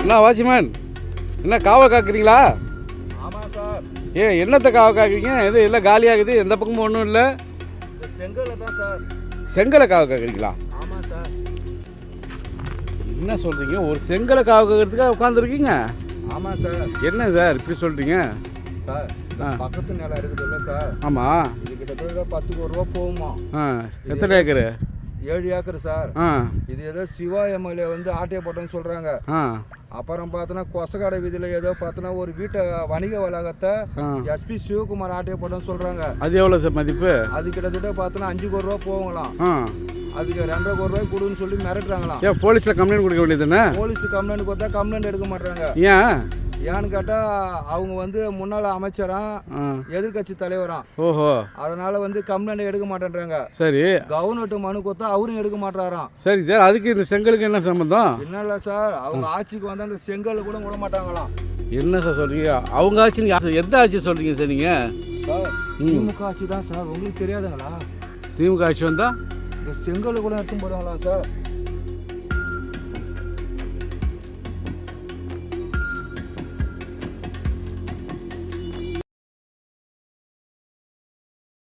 என்ன வாட்ச்மேன், என்ன காவல் காக்குறீங்களா? ஆமாம் சார். என்னத்தை காவல் காக்குறீங்க? எது எல்லாம் காலியாகுது, எந்த பக்கமும் ஒன்றும் இல்லை. செங்கலை தான் சார். செங்கலை காவல் காக்குறீங்களா? ஆமாம் சார். என்ன சொல்கிறீங்க? ஒரு செங்கலை காவல் காக்கிறதுக்காக உட்காந்துருக்கீங்க? ஆமாம் சார். என்ன சார் இப்படி சொல்கிறீங்க? சார் பக்கத்து நிலம் இருக்குதுல்ல சார். ஆமாம். இது கிட்டத்தட்ட 10 கோடி ரூபா போகுமா? எத்தனை ஏக்கரு? 7 acre sir. இது ஏதோ சிவா எம்எல்ஏ வந்து ஆட்டையை போட்டோன்னு சொல்கிறாங்க. அப்புறம் பார்த்தோன்னா கொசக்காடை வீதியில் ஏதோ பார்த்தோன்னா ஒரு வீட்டை வணிக வளாகத்தை எஸ்பி சிவகுமார் ஆட்டையை போட்டோன்னு சொல்கிறாங்க. அது எவ்வளோ சார் மதிப்பு? அது கிட்டத்தட்ட பார்த்தோன்னா 5 கோடி ரூபா போகலாம். அதுக்கு 2.5 கோடி ரூபாய் கொடுன்னு சொல்லி மிரட்டுறாங்களாம். ஏன் போலீஸில் கம்ப்ளைண்ட் கொடுக்க வேண்டியதுன்னு? போலீஸ் கம்ப்ளைண்ட் கொடுத்தா கம்ப்ளைண்ட் எடுக்க மாட்டாங்க. ஏன்னு கேட்டால் அவங்க வந்து முன்னாள் அமைச்சராம், எதிர்கட்சி தலைவராம். ஓஹோ. அதனால வந்து கம்ப்ளைண்ட் எடுக்க மாட்டேன்றாங்க. சரி. கவர்மெண்ட் மனு கொடுத்தா அவரும் எடுக்க மாட்டாராம். சரி சார், அதுக்கு இந்த செங்கலுக்கு என்ன சம்பந்தம்? என்ன இல்லை சார், அவங்க ஆட்சிக்கு வந்தால் அந்த செங்கல் கூட விட மாட்டாங்களாம். என்ன சார் சொல்றீங்க? அவங்க ஆட்சி எந்த ஆட்சி சொல்றீங்க சார் நீங்க? சார் திமுக ஆட்சி தான் சார். உங்களுக்கு தெரியாதுங்களா? திமுக ஆட்சி வந்தா இந்த செங்கல் கூட எடுத்து போடுவாங்களாம் சார்.